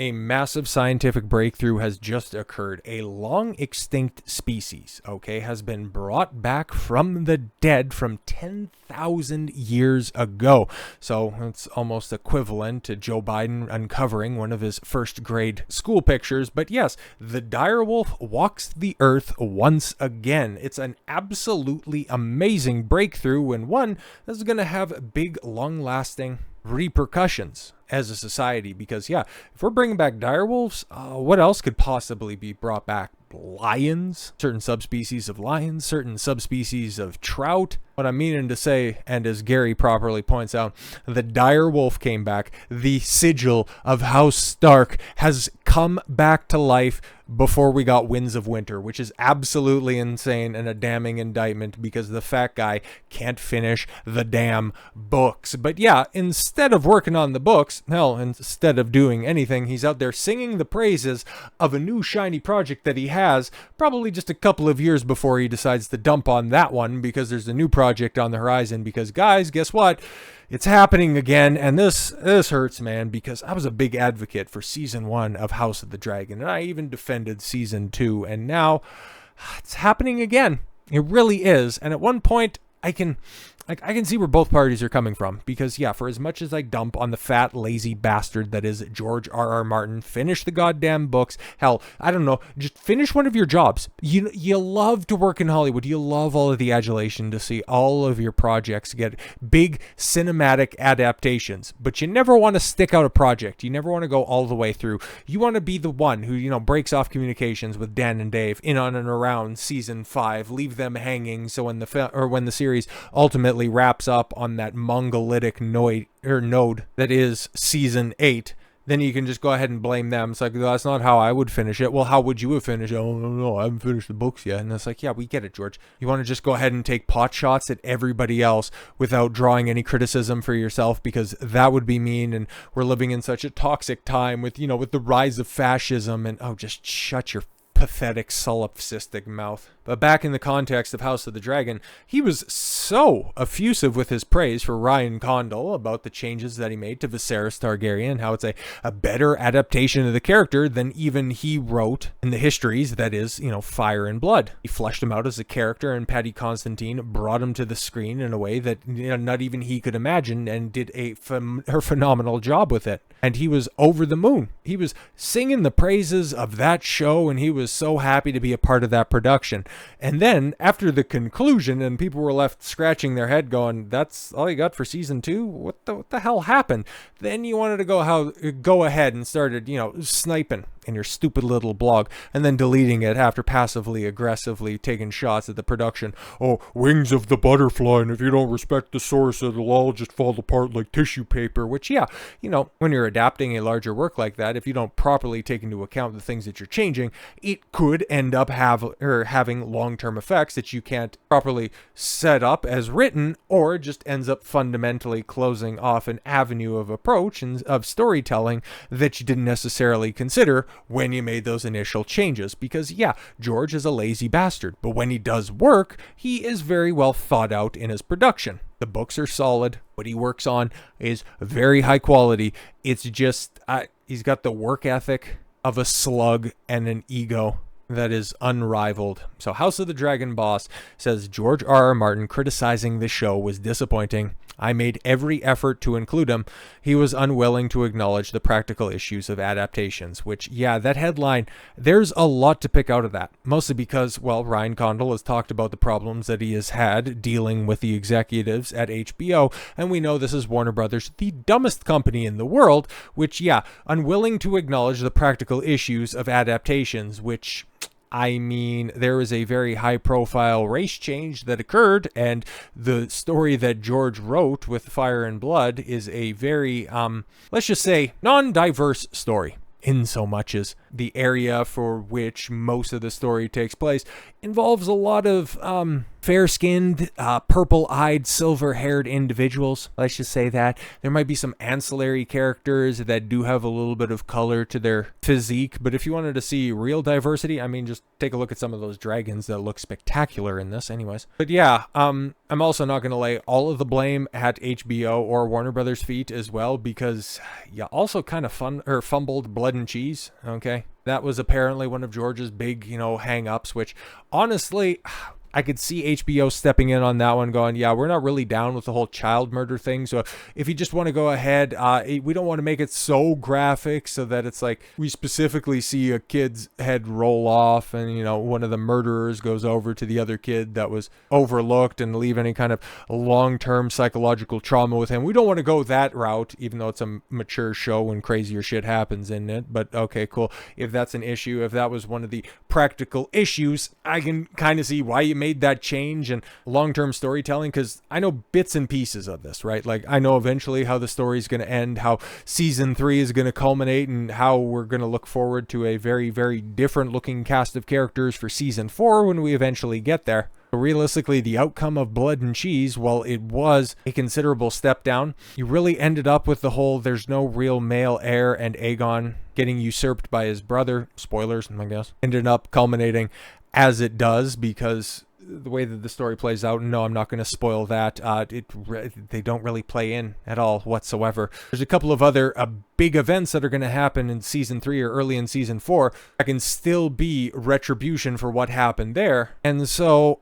A massive scientific breakthrough has just occurred. A long extinct species, okay, has been brought back from the dead from 10,000 years ago. So it's almost equivalent to Joe Biden uncovering one of his first grade school pictures. But yes, the direwolf walks the earth once again. It's an absolutely amazing breakthrough, and one that's going to have big, long-lasting repercussions as a society, because yeah, if we're bringing back direwolves, what else could possibly be brought back? Lions, certain subspecies of lions, certain subspecies of trout. What I'm meaning to say, and as Gary properly points out, the direwolf came back. The sigil of House Stark has come back to life before we got Winds of Winter, which is absolutely insane and a damning indictment because the fat guy can't finish the damn books. But yeah, instead of working on the books, hell, instead of doing anything, he's out there singing the praises of a new shiny project that he has, probably just a couple of years before he decides to dump on that one because there's a new project on the horizon. Because guys, guess what? It's happening again, and this hurts, man, because I was a big advocate for season 1 of House of the Dragon, and I even defended season 2, and now it's happening again. It really is. And at one point, I can see where both parties are coming from, because yeah, for as much as I dump on the fat, lazy bastard that is George R.R. Martin, finish the goddamn books. Hell, I don't know, just finish one of your jobs. You love to work in Hollywood. You love all of the adulation to see all of your projects get big cinematic adaptations, but you never want to stick out a project. You never want to go all the way through. You want to be the one who, breaks off communications with Dan and Dave in on and around season 5, leave them hanging, so when the series ultimately wraps up on that monolithic node that is season 8, then you can just go ahead and blame them. It's like, that's not how I would finish it. Well, how would you have finished it? Oh, no, I haven't finished the books yet. And it's like, yeah, we get it, George. You want to just go ahead and take pot shots at everybody else without drawing any criticism for yourself, because that would be mean, and we're living in such a toxic time with, with the rise of fascism, and just shut your pathetic solipsistic mouth. But back in the context of House of the Dragon, he was so effusive with his praise for Martin-Condal about the changes that he made to Viserys Targaryen, how it's a better adaptation of the character than even he wrote in the histories, that is, Fire and Blood. He fleshed him out as a character, and Paddy Constantine brought him to the screen in a way that not even he could imagine, and did a phenomenal job with it. And he was over the moon. He was singing the praises of that show, and he was so happy to be a part of that production. And then, after the conclusion, and people were left scratching their head going, that's all you got for season 2? What the hell happened? Then you wanted to go ahead and started, sniping in your stupid little blog, and then deleting it after passively aggressively taking shots at the production. Oh, wings of the butterfly, and if you don't respect the source, it'll all just fall apart like tissue paper. Which, yeah, when you're adapting a larger work like that, if you don't properly take into account the things that you're changing, it could end up having long-term effects that you can't properly set up as written, or just ends up fundamentally closing off an avenue of approach and of storytelling that you didn't necessarily consider when you made those initial changes. Because yeah, George is a lazy bastard, but when he does work, he is very well thought out in his production. The books are solid. What he works on is very high quality. It's just, he's got the work ethic of a slug and an ego that is unrivaled. So House of the Dragon boss says George R.R. Martin criticizing the show was disappointing. I made every effort to include him. He was unwilling to acknowledge the practical issues of adaptations, which, yeah, that headline, there's a lot to pick out of that. Mostly because, well, Martin-Condal has talked about the problems that he has had dealing with the executives at HBO, and we know this is Warner Brothers, the dumbest company in the world, which, yeah, unwilling to acknowledge the practical issues of adaptations, which, I mean, there is a very high-profile race change that occurred, and the story that George wrote with Fire and Blood is a very, let's just say, non-diverse story, in so much as the area for which most of the story takes place involves a lot of fair-skinned, purple-eyed, silver-haired individuals. Let's just say that. There might be some ancillary characters that do have a little bit of color to their physique, but if you wanted to see real diversity, I mean, just take a look at some of those dragons that look spectacular in this anyways. But yeah, I'm also not going to lay all of the blame at HBO or Warner Brothers' feet as well, because you also kind of fumbled Blood and Cheese, okay? That was apparently one of George's big, hang-ups, which honestly, I could see HBO stepping in on that one, going, yeah, we're not really down with the whole child murder thing. So if you just want to go ahead, we don't want to make it so graphic so that it's like we specifically see a kid's head roll off and, one of the murderers goes over to the other kid that was overlooked and leave any kind of long-term psychological trauma with him. We don't want to go that route, even though it's a mature show and crazier shit happens in it. But okay, cool. If that's an issue, if that was one of the practical issues, I can kind of see why you made that change and long-term storytelling, because I know bits and pieces of this, right? Like, I know eventually how the story is going to end, how season 3 is going to culminate, and how we're going to look forward to a very, very different looking cast of characters for season 4 when we eventually get there. Realistically, the outcome of Blood and Cheese, while it was a considerable step down, you really ended up with the whole there's no real male heir and Aegon getting usurped by his brother, spoilers, I guess, ended up culminating as it does, because the way that the story plays out, no, I'm not going to spoil that. They don't really play in at all whatsoever. There's a couple of other big events that are going to happen in season 3 or early in season 4 that can still be retribution for what happened there. And so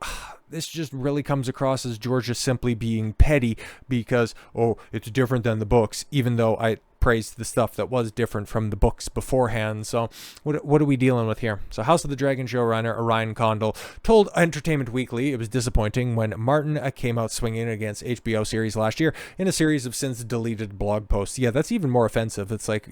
this just really comes across as George just simply being petty because, oh, it's different than the books, even though I praised the stuff that was different from the books beforehand. So what are we dealing with here? So House of the Dragon showrunner Martin-Condal told Entertainment Weekly it was disappointing when Martin came out swinging against HBO series last year in a series of since deleted blog posts. Yeah, that's even more offensive. It's like,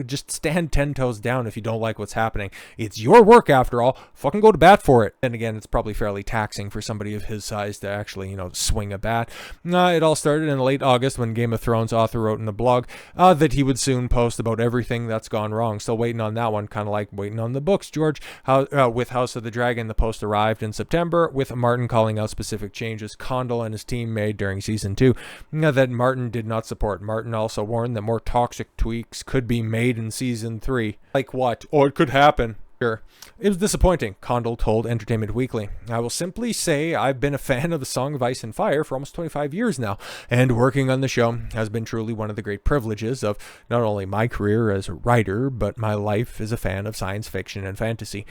just stand 10 toes down if you don't like what's happening. It's your work after all. Fucking go to bat for it. And again, it's probably fairly taxing for somebody of his size to actually, swing a bat. It all started in late August when Game of Thrones author wrote in a blog that he would soon post about everything that's gone wrong. Still waiting on that one, kind of like waiting on the books, George. With House of the Dragon, the post arrived in September, with Martin calling out specific changes Condal and his team made during season 2 that Martin did not support. Martin also warned that more toxic tweaks could be made in season 3. Like what? Oh, it could happen. Sure. It was disappointing, Condal told Entertainment Weekly. I will simply say I've been a fan of the Song of Ice and Fire for almost 25 years now, and working on the show has been truly one of the great privileges of not only my career as a writer, but my life as a fan of science fiction and fantasy.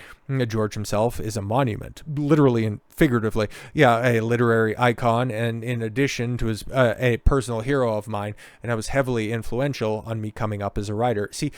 George himself is a monument, literally and figuratively. Yeah, a literary icon, and in addition to his a personal hero of mine, and I was heavily influential on me coming up as a writer. See,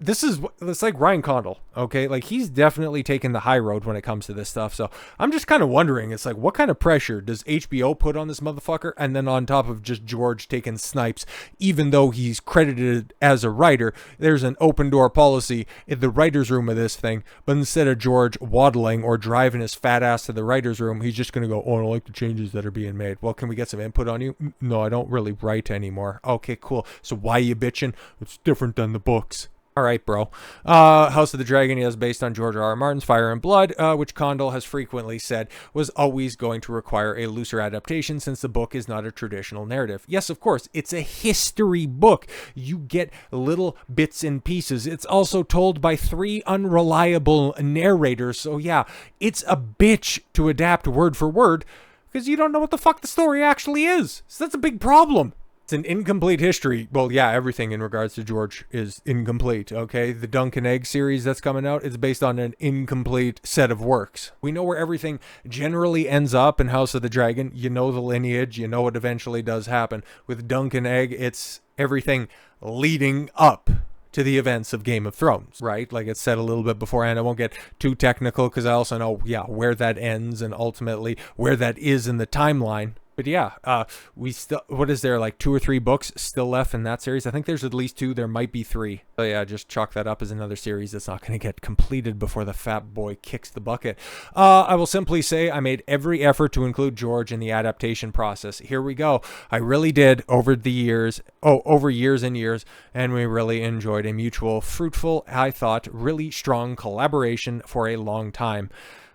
it's like Martin-Condal, okay? Like, he's definitely taken the high road when it comes to this stuff. So I'm just kind of wondering, it's like, what kind of pressure does HBO put on this motherfucker? And then on top of just George taking snipes, even though he's credited as a writer, there's an open door policy in the writer's room of this thing. But instead of George waddling or driving his fat ass to the writer's room, he's just going to go, oh, I don't like the changes that are being made. Well, can we get some input on you? No, I don't really write anymore. Okay, cool. So why are you bitching? It's different than the books. All right, bro. House of the Dragon is based on George R.R. Martin's Fire and Blood, which Condal has frequently said was always going to require a looser adaptation since the book is not a traditional narrative. Yes, of course, it's a history book. You get little bits and pieces. It's also told by 3 unreliable narrators. So yeah, it's a bitch to adapt word for word because you don't know what the fuck the story actually is. So that's a big problem. It's an incomplete history. Well, yeah, everything in regards to George is incomplete, okay? The Dunk and Egg series that's coming out is based on an incomplete set of works. We know where everything generally ends up in House of the Dragon. You know the lineage. You know what eventually does happen. With Dunk and Egg, it's everything leading up to the events of Game of Thrones, right? Like it's said a little bit beforehand. I won't get too technical because I also know, yeah, where that ends and ultimately where that is in the timeline. But yeah, we still, what is there, like 2 or 3 books still left in that series? I think there's at least 2. There might be 3. So yeah, just chalk that up as another series that's not going to get completed before the fat boy kicks the bucket. I will simply say I made every effort to include George in the adaptation process. Here we go. I really did over years and years, and we really enjoyed a mutual, fruitful, I thought, really strong collaboration for a long time.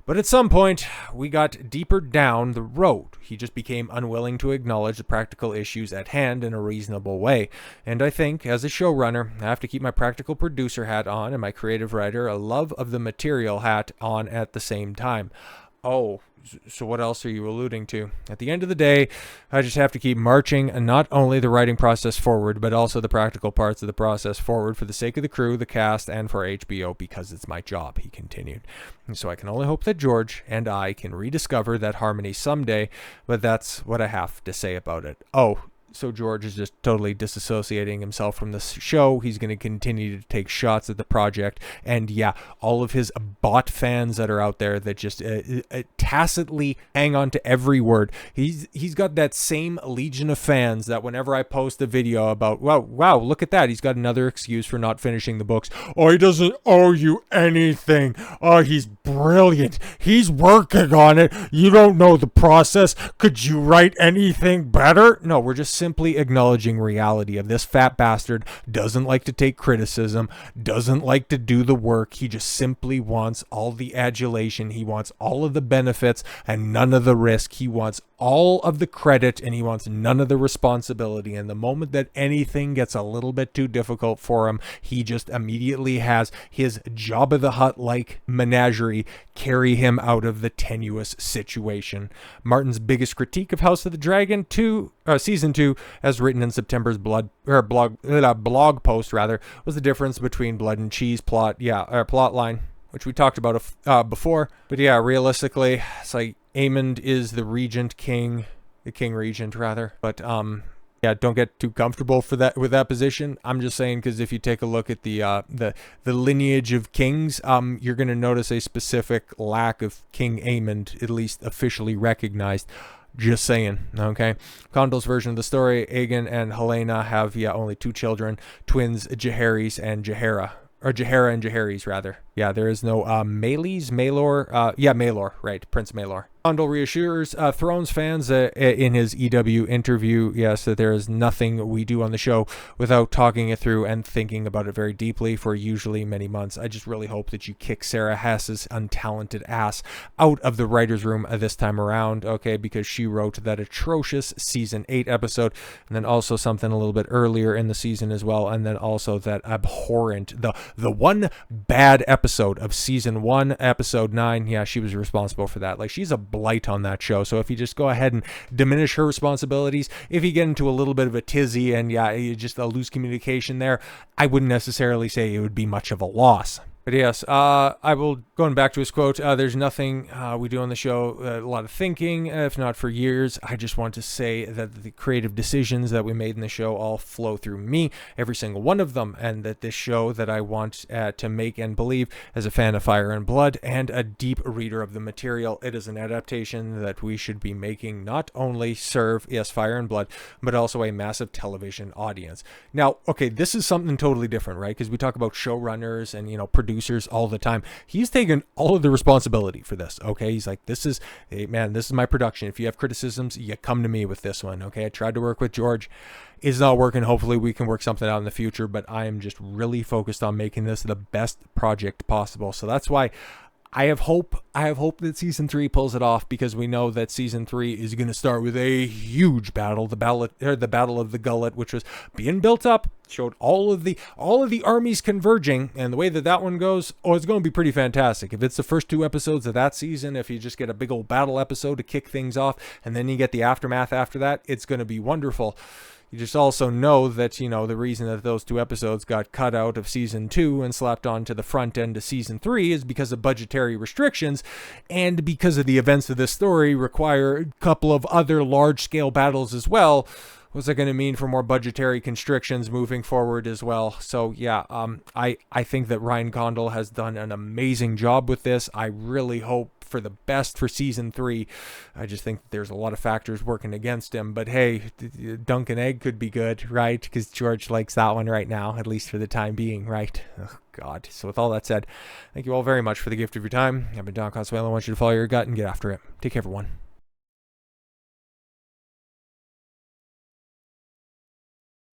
But at some point, we got deeper down the road. He just became unwilling to acknowledge the practical issues at hand in a reasonable way. And I think, as a showrunner, I have to keep my practical producer hat on and my creative writer, a love of the material hat on at the same time. Oh, so what else are you alluding to? At the end of the day, I just have to keep marching not only the writing process forward, but also the practical parts of the process forward for the sake of the crew, the cast, and for HBO, because it's my job, he continued. And so I can only hope that George and I can rediscover that harmony someday, but that's what I have to say about it. Oh, so George is just totally disassociating himself from the show. He's going to continue to take shots at the project. And yeah, all of his bot fans that are out there that just tacitly hang on to every word. He's got that same legion of fans that whenever I post a video about, wow, look at that. He's got another excuse for not finishing the books. Oh, he doesn't owe you anything. Oh, he's brilliant. He's working on it. You don't know the process. Could you write anything better? No, we're just simply acknowledging reality of this fat bastard doesn't like to take criticism, doesn't like to do the work. He just simply wants all the adulation. He wants all of the benefits and none of the risk. He wants all of the credit and he wants none of the responsibility. And the moment that anything gets a little bit too difficult for him, he just immediately has his Jabba the Hutt-like menagerie carry him out of the tenuous situation. Martin's biggest critique of House of the Dragon season 2, as written in September's blog post, was the difference between blood and cheese plot line, which we talked about before. But yeah, realistically, it's like Aemond is the king regent rather. But yeah, don't get too comfortable with that position. I'm just saying, because if you take a look at the lineage of kings, you're going to notice a specific lack of King Aemond, at least officially recognized. Just saying, okay? Condal's version of the story, Aegon and Helena have only 2 children, twins Jaehaerys and Jaehaera. Or Jaehaera and Jaehaerys, rather. Yeah, there is no Maelor, right, Prince Maelor. Condal reassures Thrones fans in his EW interview, yes, that there is nothing we do on the show without talking it through and thinking about it very deeply for usually many months. I just really hope that you kick Sarah Hess's untalented ass out of the writer's room this time around, okay, because she wrote that atrocious season 8 episode, and then also something a little bit earlier in the season as well, and then also that abhorrent, the one bad episode of season 1, episode 9, yeah, she was responsible for that. Like, she's a blight on that show. So if you just go ahead and diminish her responsibilities, if you get into a little bit of a tizzy and just a loose communication there, I wouldn't necessarily say it would be much of a loss. But yes, going back to his quote, there's nothing we do on the show, a lot of thinking, if not for years. I just want to say that the creative decisions that we made in the show all flow through me, every single one of them, and that this show that I want to make and believe as a fan of Fire and Blood and a deep reader of the material, it is an adaptation that we should be making not only serve, yes, Fire and Blood, but also a massive television audience. Now, okay, this is something totally different, right? Because we talk about showrunners and, producers all the time. He's taken all of the responsibility for this, okay? He's like, this is my production. If you have criticisms, you come to me with this one, okay? I tried to work with George. It's not working. Hopefully we can work something out in the future, but I am just really focused on making this the best project possible. So that's why I have hope that season 3 pulls it off, because we know that season 3 is going to start with a huge battle, the battle of the Gullet, which was being built up, showed all of the armies converging, and the way that one goes, it's going to be pretty fantastic. If it's the first 2 episodes of that season, if you just get a big old battle episode to kick things off, and then you get the aftermath after that, it's going to be wonderful. You just also know that, the reason that those 2 episodes got cut out of season 2 and slapped onto the front end of season 3 is because of budgetary restrictions, and because of the events of this story require a couple of other large-scale battles as well. What's that going to mean for more budgetary constrictions moving forward as well? So yeah, I think that Martin-Condal has done an amazing job with this. I really hope for the best for season 3. I just think there's a lot of factors working against him, but hey, Dunkin' Egg could be good, right? Because George likes that one right now, at least for the time being, right? Oh God. So with all that said, thank you all very much for the gift of your time. I've been Don Consuelo. I want you to follow your gut and get after it. Take care, everyone.